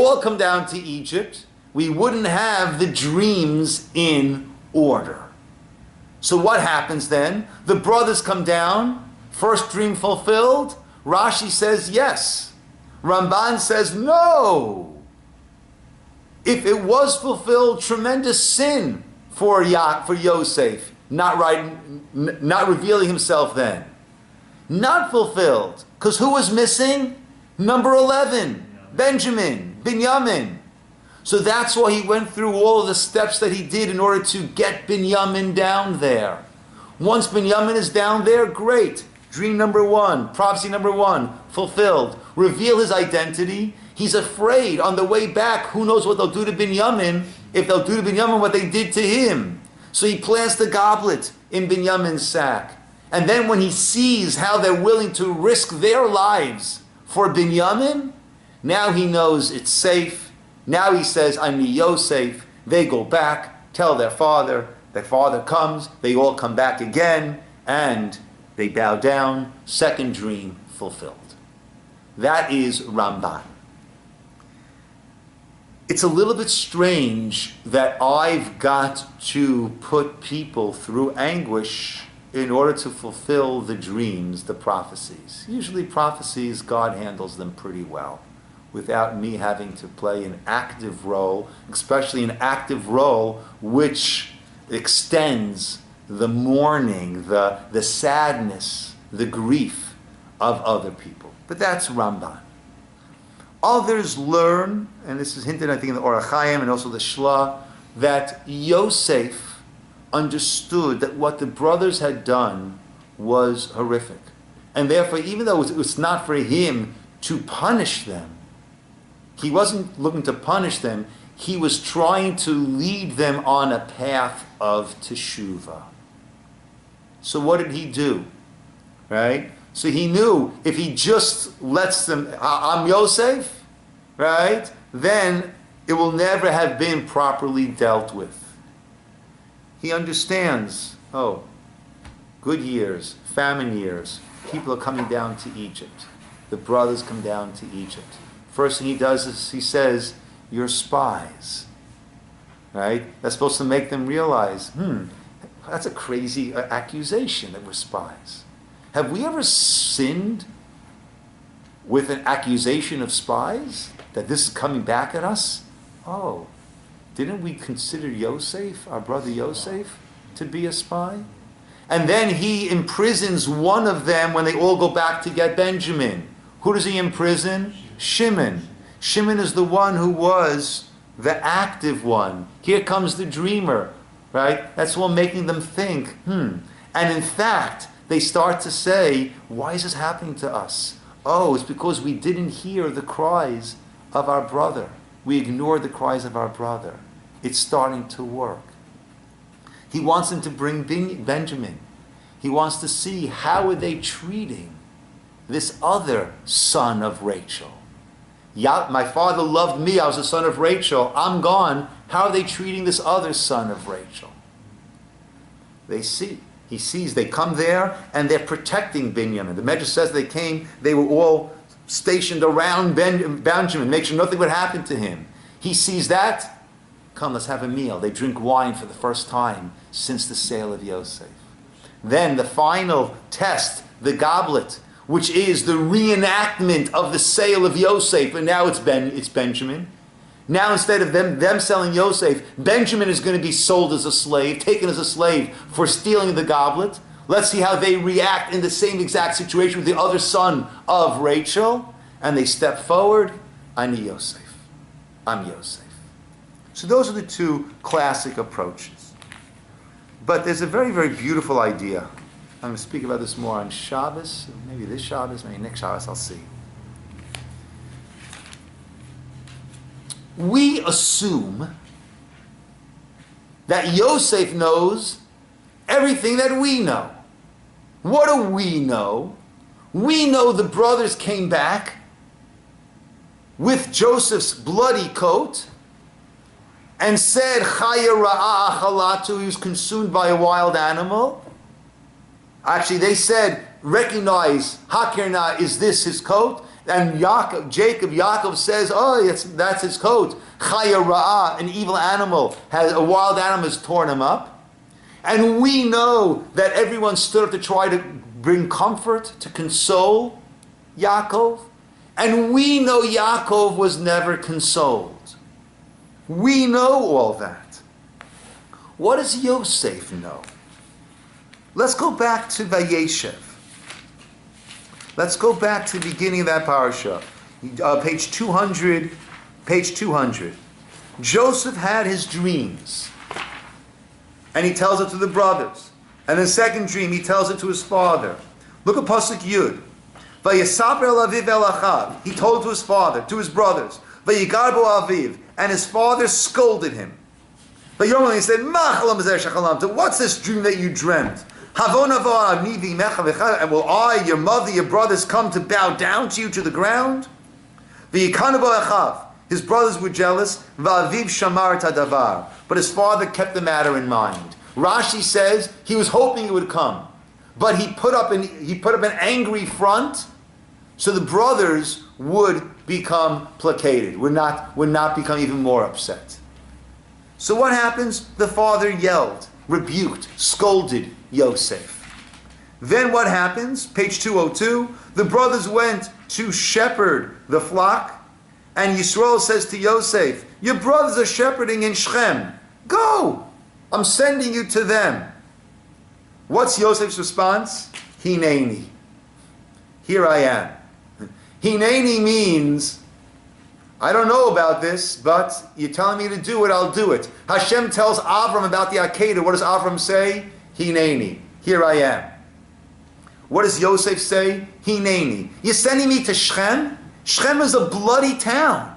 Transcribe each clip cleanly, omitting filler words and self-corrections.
all come down to Egypt, we wouldn't have the dreams in order. So what happens then? The brothers come down, first dream fulfilled. Rashi says yes. Ramban says no. If it was fulfilled, tremendous sin for Yosef, not revealing himself then. Not fulfilled, because who was missing? Number 11, Binyamin. So that's why he went through all of the steps that he did in order to get Binyamin down there. Once Binyamin is down there, great. Dream number 1, prophecy number 1, fulfilled. Reveal his identity. He's afraid on the way back, who knows what they'll do to Binyamin, if they'll do to Binyamin what they did to him. So he plants the goblet in Binyamin's sack. And then when he sees how they're willing to risk their lives for Binyamin, now he knows it's safe. Now he says, I'm Yosef. They go back, tell their father comes, they all come back again, and they bow down. Second dream fulfilled. That is Ramban. It's a little bit strange that I've got to put people through anguish in order to fulfill the dreams, the prophecies. Usually prophecies, God handles them pretty well, without me having to play an active role, especially an active role which extends the mourning, the sadness, the grief of other people. But that's Ramban. Others learn, and this is hinted I think in the Or HaChaim and also the Shla, that Yosef understood that what the brothers had done was horrific. And therefore, even though it was not for him to punish them, he wasn't looking to punish them, he was trying to lead them on a path of teshuvah. So what did he do? Right? So he knew if he just lets them, I'm Yosef, right? Then it will never have been properly dealt with. He understands, good years, famine years, people are coming down to Egypt. The brothers come down to Egypt. First thing he does is he says, you're spies. Right? That's supposed to make them realize, that's a crazy accusation that we're spies. Have we ever sinned with an accusation of spies? That this is coming back at us? Oh, didn't we consider Yosef, our brother Yosef, to be a spy? And then he imprisons one of them when they all go back to get Benjamin. Who does he imprison? Shimon. Shimon is the one who was the active one. Here comes the dreamer, right? That's all making them think, And in fact, they start to say, why is this happening to us? Oh, it's because we didn't hear the cries of our brother. We ignored the cries of our brother. It's starting to work. He wants them to bring Benjamin. He wants to see how are they treating this other son of Rachel. My father loved me, I was the son of Rachel, I'm gone. How are they treating this other son of Rachel? They see. He sees they come there and they're protecting Binyamin. The Medrash says they were all stationed around Benjamin, make sure nothing would happen to him. He sees that, come, let's have a meal. They drink wine for the first time since the sale of Yosef. Then the final test, the goblet, which is the reenactment of the sale of Yosef, and now it's Benjamin. Now instead of them selling Yosef, Benjamin is going to be sold as a slave, taken as a slave for stealing the goblet. Let's see how they react in the same exact situation with the other son of Rachel. And they step forward, I'm Yosef. So those are the two classic approaches. But there's a very, very beautiful idea. I'm going to speak about this more on Shabbos, maybe this Shabbos, maybe next Shabbos, I'll see. We assume that Yosef knows everything that we know. What do we know? We know the brothers came back with Joseph's bloody coat and said, Chaya ra'a achalatu, he was consumed by a wild animal. Actually, they said, recognize, Hakirna, is this his coat? And Yaakov says, oh, that's his coat. Chaya ra'ah, an evil animal, a wild animal has torn him up. And we know that everyone stood up to try to bring comfort, to console Yaakov. And we know Yaakov was never consoled. We know all that. What does Yosef know? Let's go back to Vayeshev. Let's go back to the beginning of that Parsha. Page 200. Page 200. Joseph had his dreams. And he tells it to the brothers. And the second dream, he tells it to his father. Look at Pasuk Yud. Vayesaper el aviv el achav. He told it to his father, to his brothers. Vayigar bo aviv. And his father scolded him. Vayomer, he said, Ma chalam b'zeh shechalamta. What's this dream that you dreamt? Havon avo ani v'imecha v'cha. And will I, your mother, your brothers come to bow down to you to the ground? Vayikanu bo achav. His brothers were jealous. Va'aviv shamar tadavar. But his father kept the matter in mind. Rashi says he was hoping it would come. But he put up an angry front so the brothers would become placated, would not become even more upset. So what happens? The father yelled, rebuked, scolded Yosef. Then what happens? Page 202. The brothers went to shepherd the flock. And Yisroel says to Yosef, your brothers are shepherding in Shechem. Go! I'm sending you to them. What's Yosef's response? Hineni. Here I am. Hineni means, I don't know about this, but you're telling me to do it, I'll do it. Hashem tells Avram about the Akedah. What does Avram say? Hineni. Here I am. What does Yosef say? Hineni. You're sending me to Shechem? Shechem is a bloody town.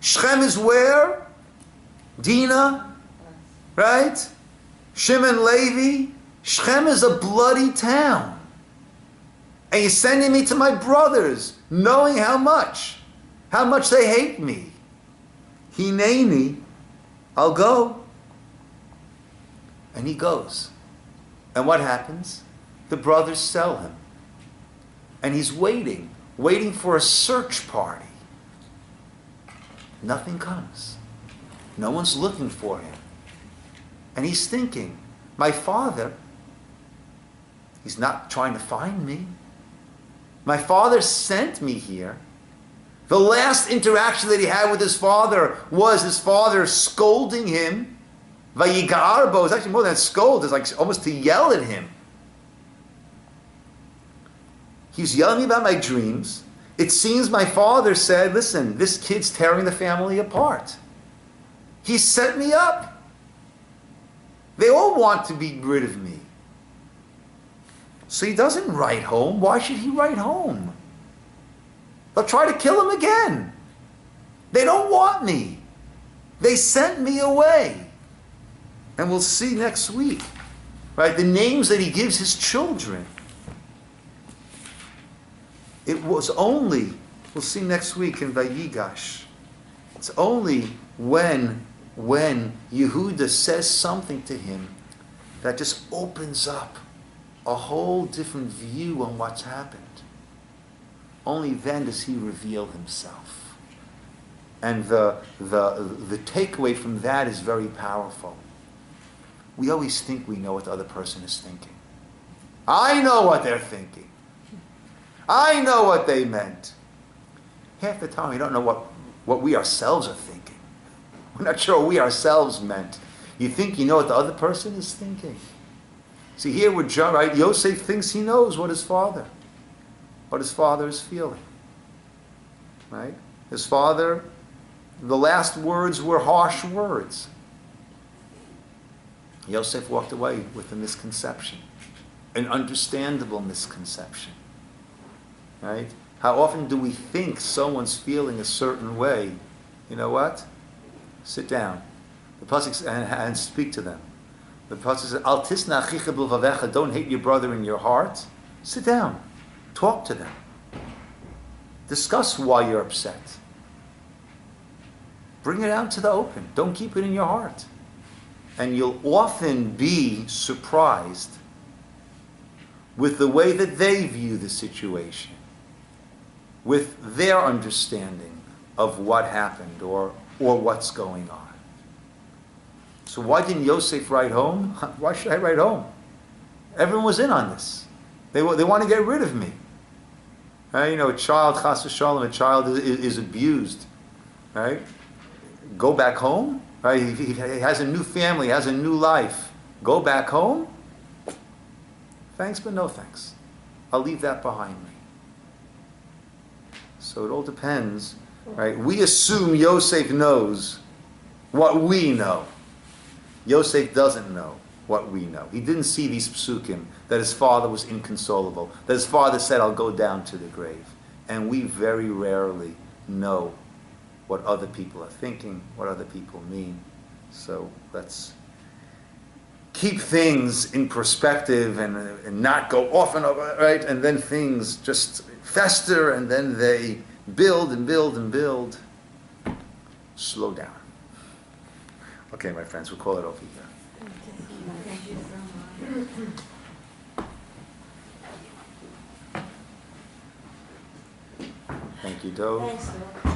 Shechem is where? Dinah, right? Shimon, Levi. Shechem is a bloody town. And you're sending me to my brothers, knowing how much they hate me. Hineni, I'll go. And he goes. And what happens? The brothers sell him. And he's waiting for a search party. Nothing comes. No one's looking for him. And he's thinking, my father, he's not trying to find me. My father sent me here. The last interaction that he had with his father was his father scolding him. Vayigar bo, it's actually more than scold, it's like almost to yell at him. He's yelling at me about my dreams. It seems my father said, listen, this kid's tearing the family apart. He set me up. They all want to be rid of me. So he doesn't write home. Why should he write home? They'll try to kill him again. They don't want me. They sent me away. And we'll see next week, right? The names that he gives his children. It was only, we'll see next week in Vayigash, it's only when Yehuda says something to him that just opens up a whole different view on what's happened. Only then does he reveal himself. And the takeaway from that is very powerful. We always think we know what the other person is thinking. I know what they're thinking. I know what they meant. Half the time we don't know what we ourselves are thinking. We're not sure what we ourselves meant. You think you know what the other person is thinking. See, here we're right? Yosef thinks he knows what his father is feeling. Right? His father, the last words were harsh words. Yosef walked away with a misconception, an understandable misconception. Right? How often do we think someone's feeling a certain way? You know what? Sit down. The pasuk and speak to them. The pasuk says, "Al tisna achicha b'levavecha." Don't hate your brother in your heart. Sit down. Talk to them. Discuss why you're upset. Bring it out to the open. Don't keep it in your heart. And you'll often be surprised with the way that they view the situation. with their understanding of what happened or what's going on. So why didn't Yosef write home? Why should I write home? Everyone was in on this. They want to get rid of me. A child, chas v'shalom, a child is abused. Right? Go back home. Right? He has a new family, has a new life. Go back home? Thanks, but no thanks. I'll leave that behind me. So it all depends. Right? We assume Yosef knows what we know. Yosef doesn't know what we know. He didn't see these psukim, that his father was inconsolable, that his father said, I'll go down to the grave. And we very rarely know what other people are thinking, what other people mean. So let's keep things in perspective and not go off and over, right? And then things just fester and then they build and build and build. Slow down. Okay, my friends, we'll call it over here. Thank you so much. Thank you, Dov. Thanks, Lord.